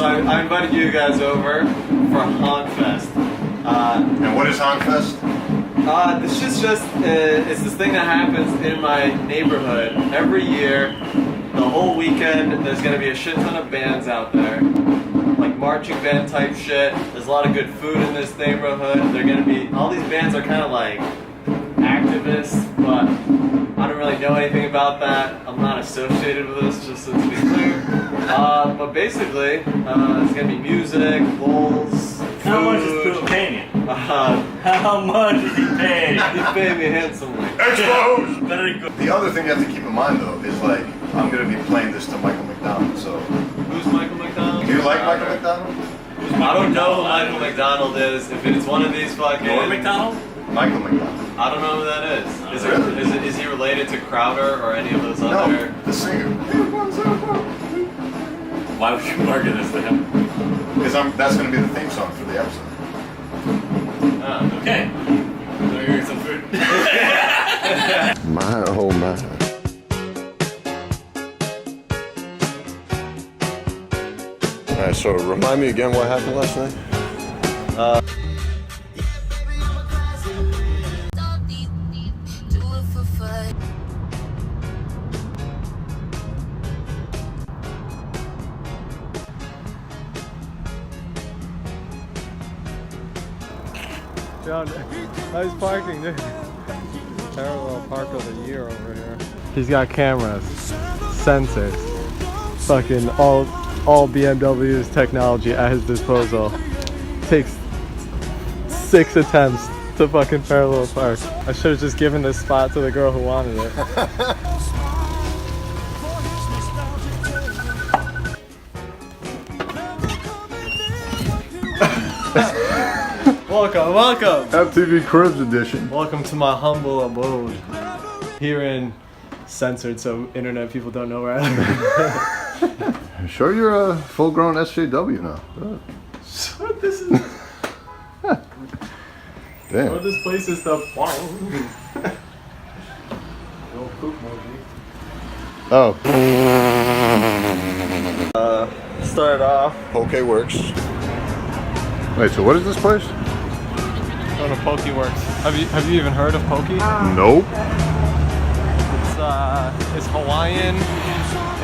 I invited you guys over for Honk Fest. And what is Honk Fest? This is just, it's this thing that happens in my neighborhood every year. The whole weekend, there's gonna be a shit ton of bands out there. Like marching band type shit. There's a lot of good food in this neighborhood. They're gonna be, all these bands are kind of like activists, but I don't really know anything about that. I'm not associated with this, just so to be clear. But basically, it's gonna be music, bowls, food. How much is Bill paying you? How much is he paying? He's paying me handsomely. Exposed! Very good. The other thing you have to keep in mind though is like, I'm gonna be playing this to Michael McDonald, so. Who's Michael McDonald? Do you like Michael McDonald? I don't know who Michael McDonald is. If it's one of these fucking... Norm McDonald? Michael McDonald. I don't know who that is. Is he related to Crowder or any of those No, other... the singer. Why would you market this to him? Because that's gonna be the theme song for the episode. Okay. So you're some food. My oh my. Alright, so remind me again what happened last night? John, nice parking, dude. Parallel park of the year over here. He's got cameras, sensors, fucking all BMW's technology at his disposal. Takes 6 attempts to fucking parallel park. I should have just given this spot to the girl who wanted it. Welcome. MTV Cribs edition. Welcome to my humble abode. Here in censored, so internet people don't know where I live. Sure, you're a full-grown SJW now. So this is. Damn. Oh, this place is the. Little poop emoji. Oh. Start off. Okay works. Wait, so what is this place? Going to Pokeworks. Have you even heard of Poke? Nope. It's Hawaiian.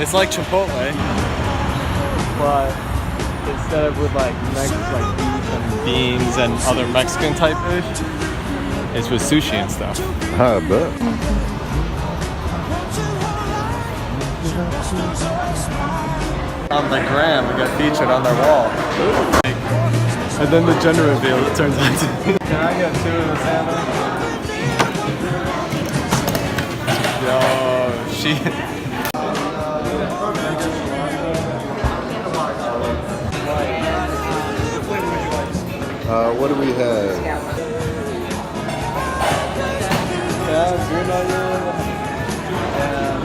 It's like Chipotle, but instead of with like beef and beans and other Mexican type dish, it's with sushi and stuff. I bet. On the gram, we got featured on their wall. And then the gender reveal, it turns out to be. Can I get 2 of the salmon? Yo, she. What do we have? Yeah, green onion. And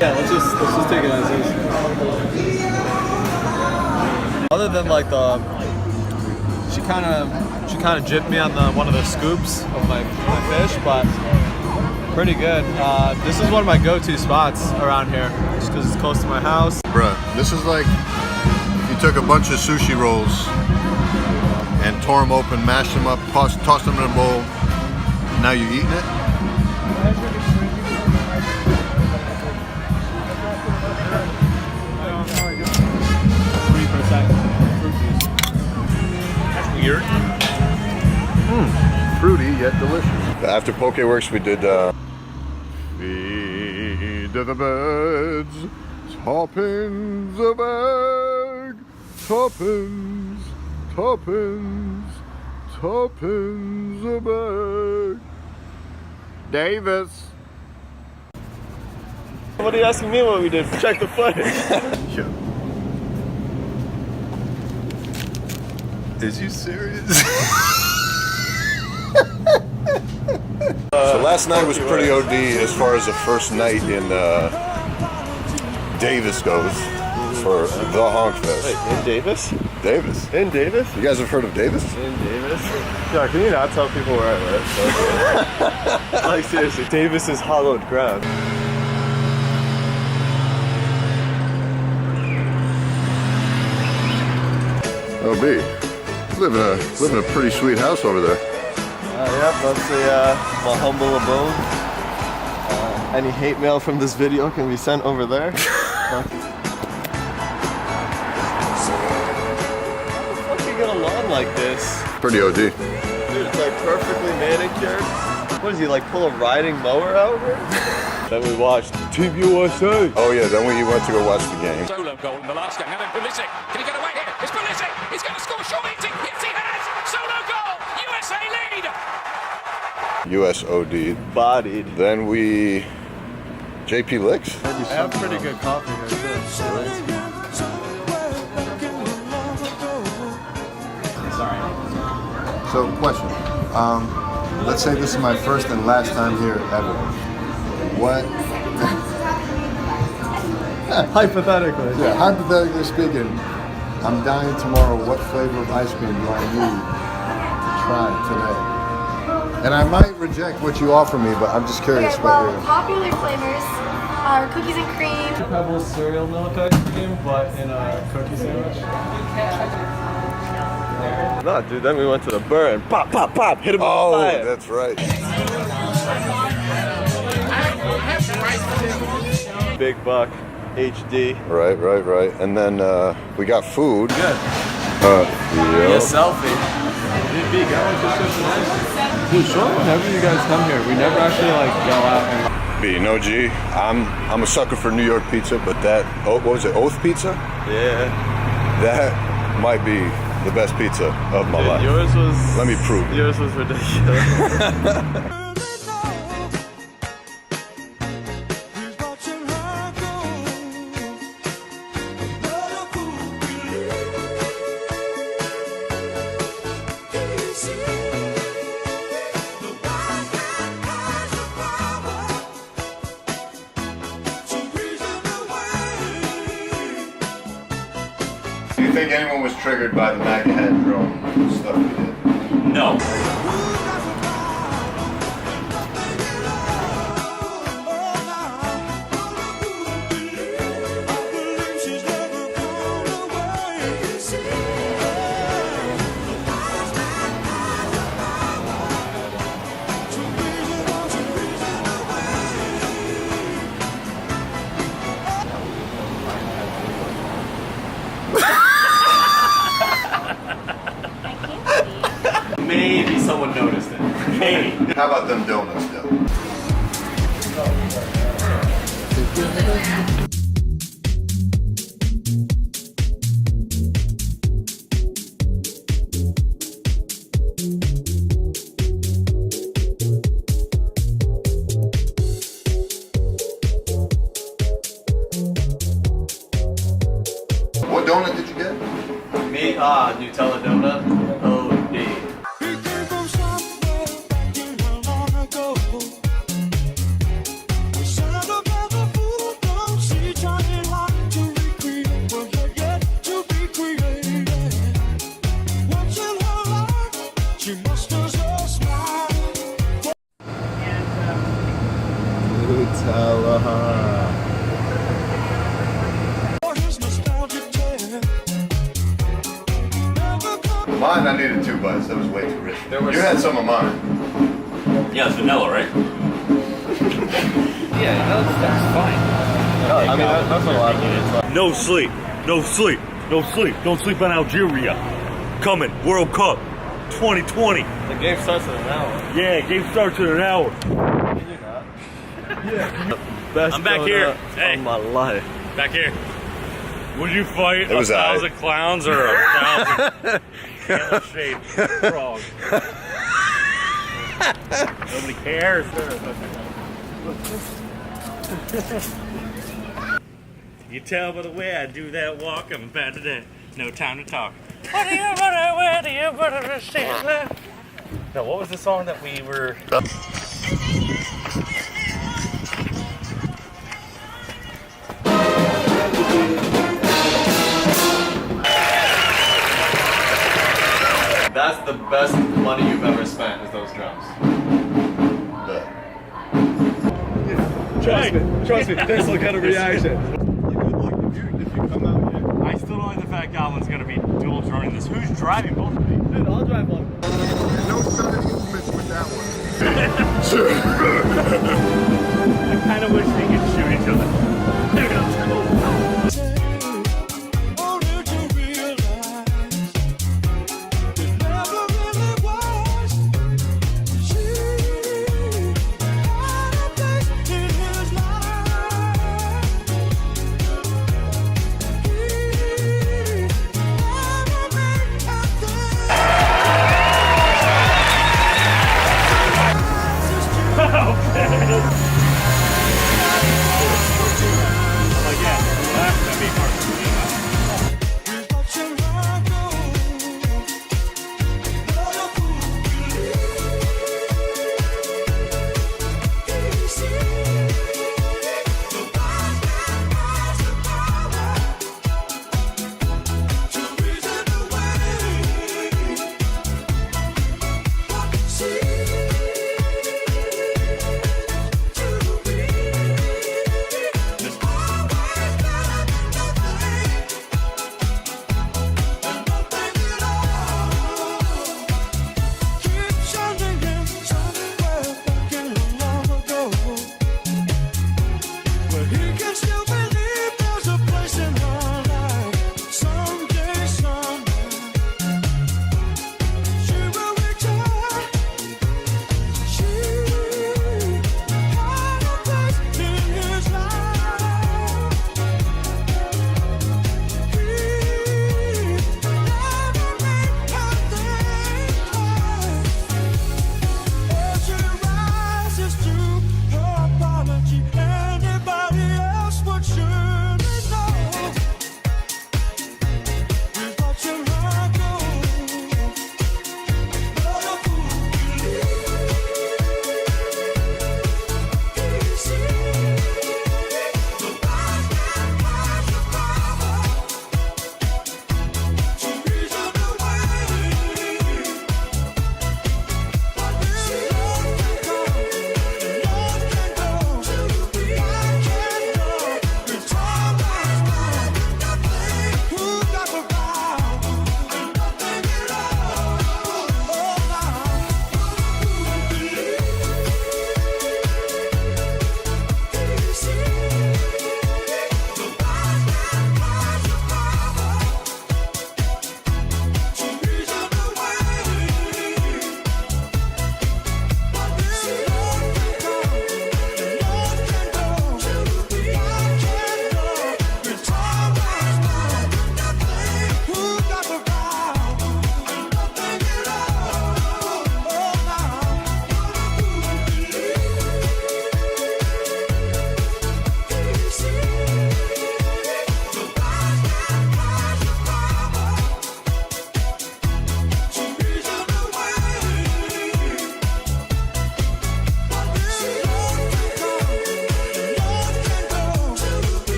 yeah, let's just take it as is. Other than like she kind of gypped me on one of the scoops of my fish, but pretty good. This is one of my go-to spots around here, just because it's close to my house. Bruh, this is like if you took a bunch of sushi rolls and tore them open, mashed them up, tossed them in a bowl. Now you're eating it. 3% fruit juice. That's weird. Fruity yet delicious. After Pokeworks, we did Feed the birds, toppins a bag, toppins a bag. Davis. What are you asking me what we did? Check the footage. Yeah. Is you serious? So last night was pretty OD as far as the first night in Davis goes for the Honk Fest. Wait, in Davis? Davis. In Davis? You guys have heard of Davis? In Davis? Yeah, can you not tell people where I live? Like seriously, Davis is hallowed ground. LB, live in a pretty sweet house over there. Yep, that's my humble abode. Any hate mail from this video can be sent over there. How the fuck you get a lawn like this? Pretty OD. Dude, it's like perfectly manicured. What is he, like pull a riding mower out here? Then we watched Team USA. Oh yeah, then we went to go watch the game. Solo goal in the last game. Now then Pulisic. Can he get away here? It's Pulisic. He's going to score. Shot eating. Yes, he has. Solo goal. USA lead. US OD. Bodied. Then we JP Licks. I have pretty good coffee here too. So question. Let's say this is my first and last time here ever. What? Hypothetically. Yeah, hypothetically speaking, I'm dying tomorrow. What flavor of ice cream do I need to try today? And I might reject what you offer me, but I'm just curious Okay, what well, you're... popular flavors are cookies and cream. Pebbles cereal milk ice cream, but in a cookie sandwich. No, dude, then we went to the Burr and pop, pop, pop, hit him with Oh, fire. that's right. Big Buck, HD. Right. And then we got food. Good. Yeah. Selfie. Dude, dude, sure, whenever you guys come here, we never actually like go out and... B, no G. I'm a sucker for New York pizza, but that, what was it, Oath Pizza? Yeah. That might be the best pizza of my life. Yours was... Let me prove it. Yours was ridiculous. Do you think anyone was triggered by the MAGA head drone stuff we did? No. Maybe someone noticed it. Maybe. How about them donuts, though? What donut did you get? Me, Nutella donut. OD. Mine, I needed 2 bites. That was way too rich. You had some of mine. Yeah, it's vanilla, right? Yeah, that's fine. I mean, that's a lot of it. No sleep. No sleep. No sleep. Don't sleep on Algeria. Coming. World Cup 2020. The game starts in an hour. Yeah, game starts in an hour. Best I'm back here. donut Hey. of my life. Back here. Would you fight It was 1,000 clowns or 1,000 camel-shaped frogs? Nobody cares. You tell by the way I do that walk, I'm about to no time to talk. Now, what was the song that we were... that's the best money you've ever spent is those drums. Trust me, this will get a reaction. I still don't like the fact Alvin's gonna be dual droning this. Who's driving both of these? Dude, I'll drive one. No sudden movements with that one. I kind of wish they could shoot each other.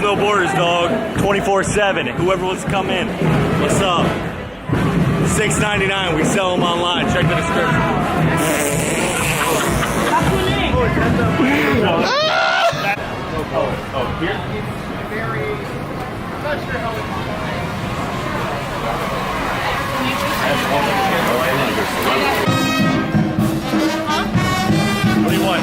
No borders, dog. 24/7. Whoever wants to come in. What's up? $6.99. We sell them online. Check the description. Oh, here? What do you want?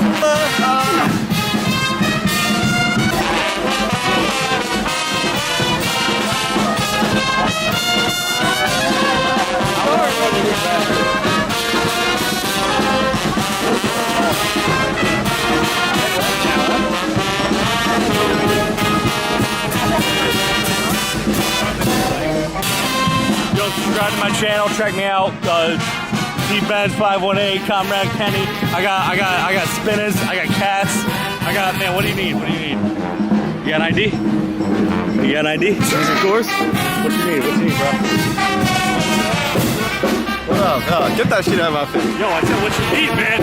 Yo, subscribe to my channel, check me out. T-Benz 518, Comrade Kenny. I got spinners. I got cats. I got, man, what do you need? What do you need? You got an ID? You got an ID? These are yours? What do you need? What do you need, bro? What up? Oh, get that shit out of my face. Yo, I said what you need, man.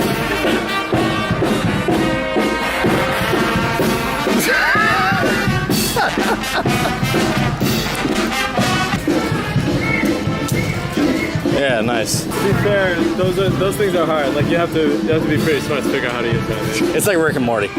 Yeah, nice. To be fair, those things are hard. Like you have to be pretty smart to figure out how to use them. It's like Rick and Morty.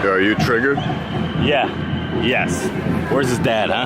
Are you triggered? Yeah. Yes. Where's his dad, huh?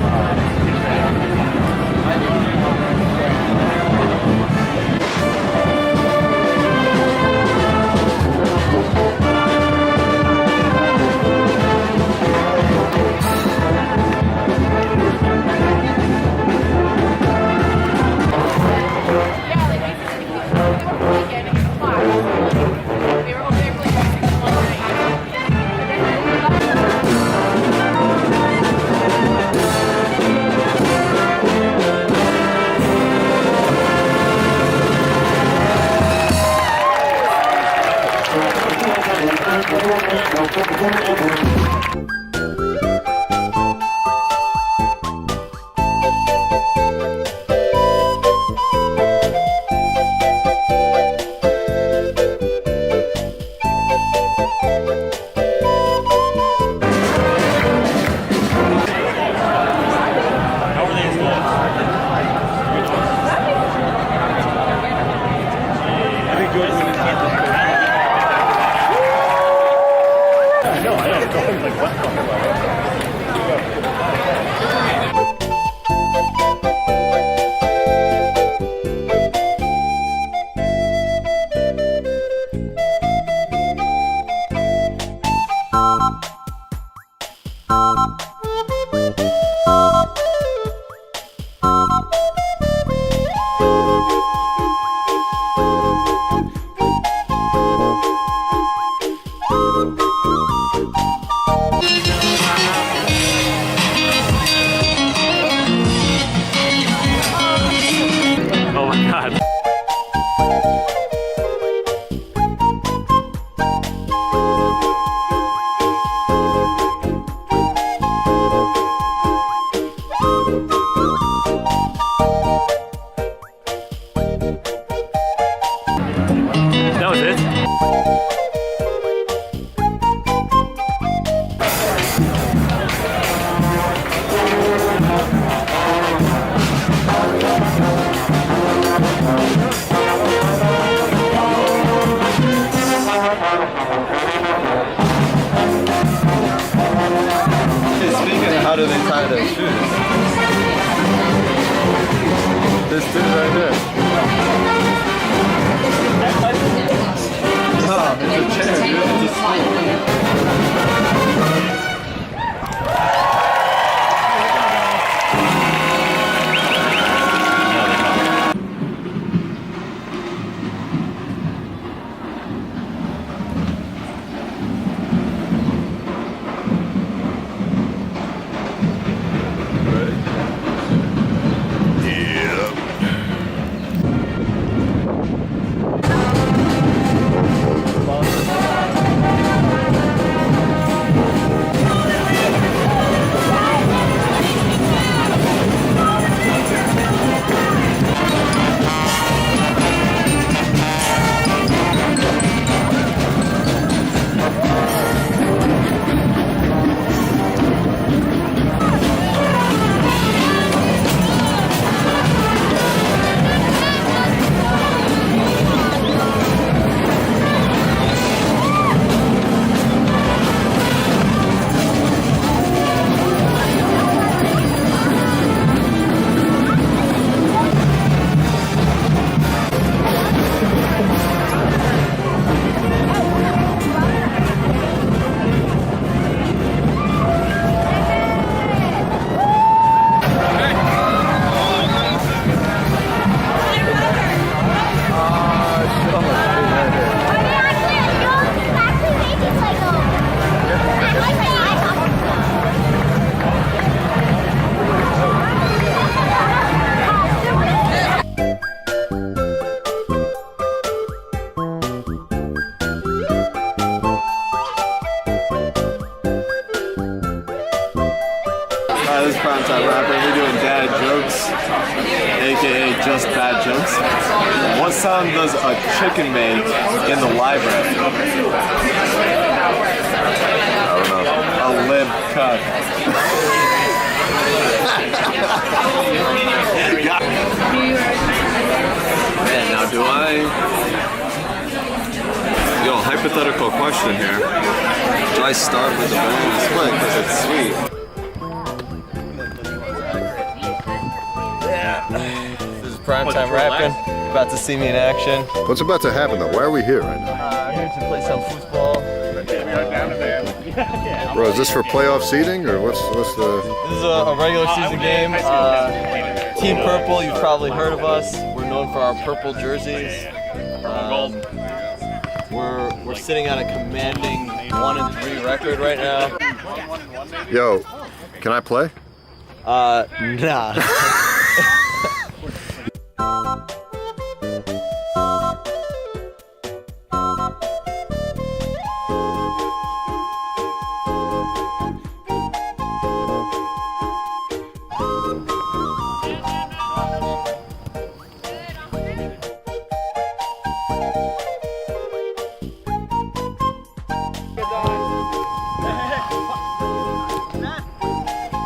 That was it? Speaking of how do they tie their shoes? This dude right there. No, it's a chair, dude. It's a stool. Hi, this is Primetime Rapper. We're doing dad jokes, aka just bad jokes. What sound does a chicken make in the library? I don't know. A limp cuck. Man, now do Yo, hypothetical question here. Do I start with the banana split because it's sweet? This is Primetime Rapping. About to see me in action. What's about to happen though? Why are we here right now? I'm here to play some football. Bro, is this for playoff seeding or what's the? This is a regular season game. Team Purple, you've probably heard of us. We're known for our purple jerseys. We're sitting at a commanding 1-3 record right now. Yo, can I play? Nah.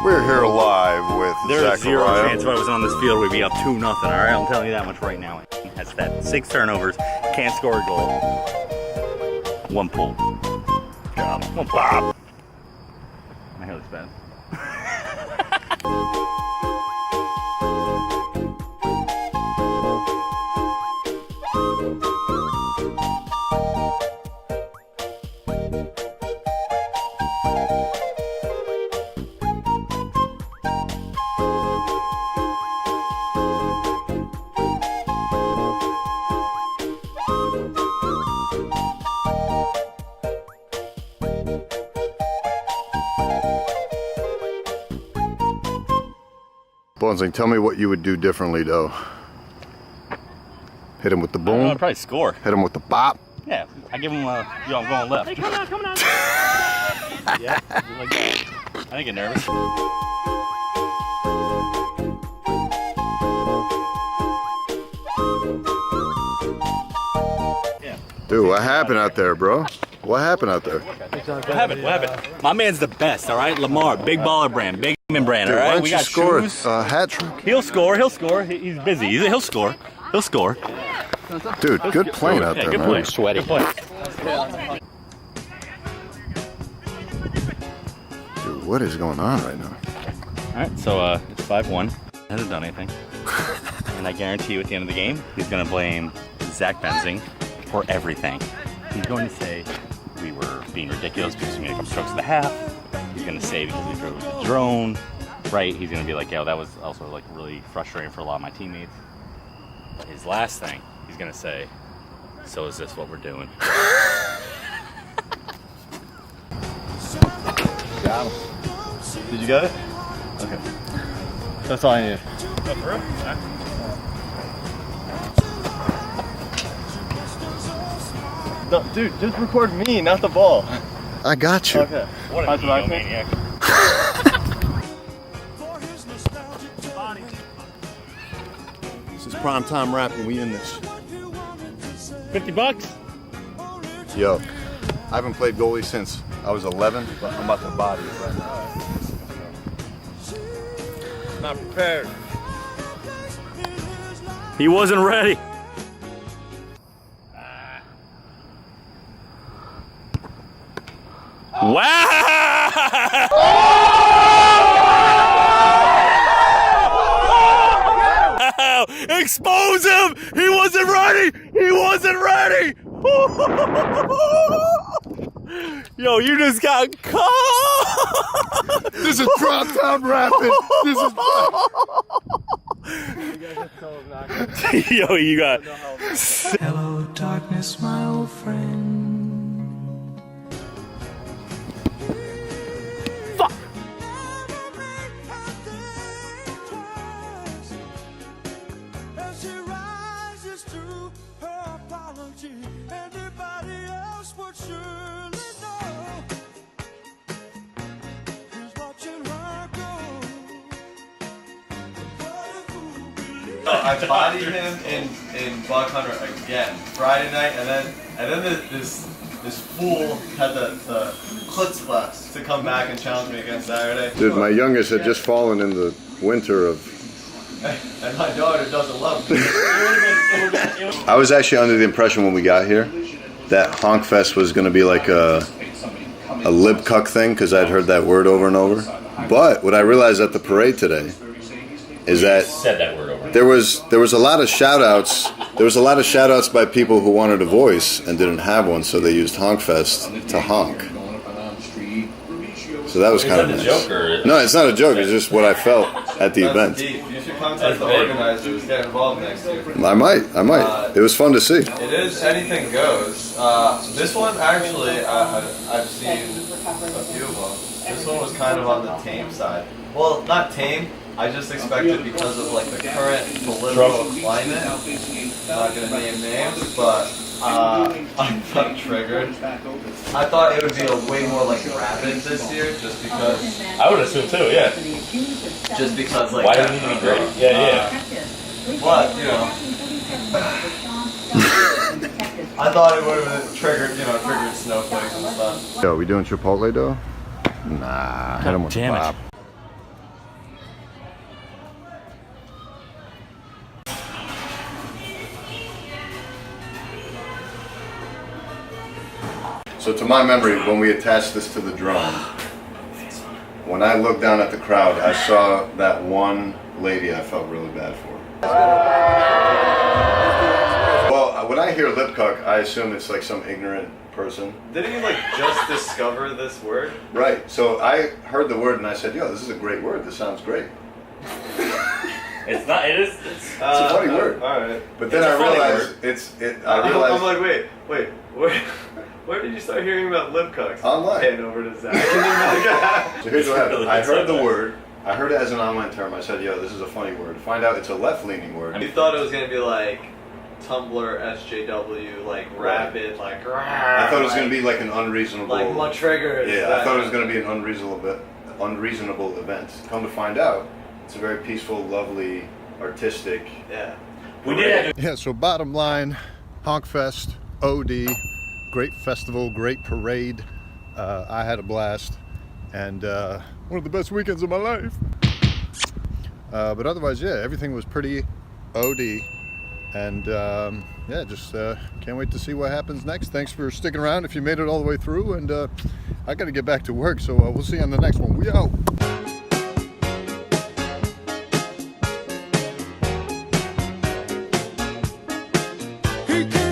We're here live with There's zero Zachariah. chance if I was on this field we'd be up 2-0, all right? I'm telling you that much right now. Has that 6 turnovers, can't score a goal. 1 pull. Got him. 1 pop. My hair looks bad. Bonzing, tell me what you would do differently though. Hit him with the I don't know, boom. I'd probably score. Hit him with the bop. Yeah, I give him a, yo, I'm going left. Hey, come on. Yeah, like that. I didn't get nervous. Dude, what happened out there, bro? What happened out there? What happened? My man's the best, all right? Lamar, big baller brand, big brand, Dude, all why right? don't We you got score shoes. a hat trick? He'll score. He's busy. He'll score. Dude, good playing out Yeah, there, good man. play. Sweaty. Good play. Dude, what is going on right now? All right, so it's 5-1. Hasn't done anything. And I guarantee you at the end of the game, he's going to blame Zach Benzing for everything. He's going to say we were being ridiculous because we made a couple strokes at the half. He's going to say because we drove the drone, right? He's going to be like, yo, that was also like really frustrating for a lot of my teammates. But his last thing, he's going to say, so is this what we're doing? Got him. Did you get it? Okay. That's all I need. No, dude, just record me, not the ball. I got you. Okay. What How's a my maniac. This is Primetime Rapping. We in this. $50? Yo, I haven't played goalie since I was 11, but I'm about to body it right now. Not prepared. He wasn't ready. Wow! Expose him! He wasn't ready! He wasn't ready! Yo, you just got caught! This is Primetime Rapping. This is. Yo, you got. Hello, darkness, my old friend. As she rises to her apology, anybody else would surely know who's watching her go. So I bodied him in Buck Hunter again Friday night, and then this fool had the chutzpah to come back and challenge me again Saturday. Dude, my youngest had just fallen in the winter of. And my daughter doesn't love me. I was actually under the impression when we got here that Honk Fest was going to be like a lip cuck thing because I'd heard that word over and over. But what I realized at the parade today is that Said that word over. there was a lot of shout outs. There was a lot of shout outs by people who wanted a voice and didn't have one, so they used Honk Fest to honk. So that was kind of nice. Is that a joke or? No, it's not a joke. It's just what I felt at the event. Deep. You should contact the organizers. Get involved next year. I might. It was fun to see. It is anything goes. This one actually, I've seen a few of them. This one was kind of on the tame side. Well, not tame. I just expected because of like the current political climate. I'm not gonna name names, but I got triggered. I thought it would be a way more like rabid this year, just because. I would assume too. Yeah. Just because like. Why do you need to be great? Yeah. But you know. I thought it would have triggered snowflakes and stuff. Yo, we doing Chipotle though? Nah, hit him with damn it. Bob. So to my memory, when we attached this to the drone, when I looked down at the crowd, I saw that one lady I felt really bad for. Well, when I hear lip cuck, I assume it's like some ignorant person. Didn't you like just discover this word? Right, so I heard the word and I said, yo, this is a great word, this sounds great. It's not. It is. It's a funny word. Alright. But then I realized I'm like, wait, where did you start hearing about lip cucks? Online. Hand over to Zach. So here's what happened. I heard the word. I heard it as an online term. I said, yo, this is a funny word. Find out it's a left-leaning word. You thought it was gonna be like Tumblr, SJW, like rapid, like. I thought it was gonna be like an unreasonable. Like my triggers. Yeah, I thought it was gonna be an unreasonable event. Come to find out, it's a very peaceful, lovely, artistic. Yeah. We did. Yeah. So bottom line, Honk Fest, OD, great festival, great parade. I had a blast, and one of the best weekends of my life. But otherwise, yeah, everything was pretty OD. And yeah, just can't wait to see what happens next. Thanks for sticking around if you made it all the way through. And I got to get back to work, so we'll see you on the next one. We out. He came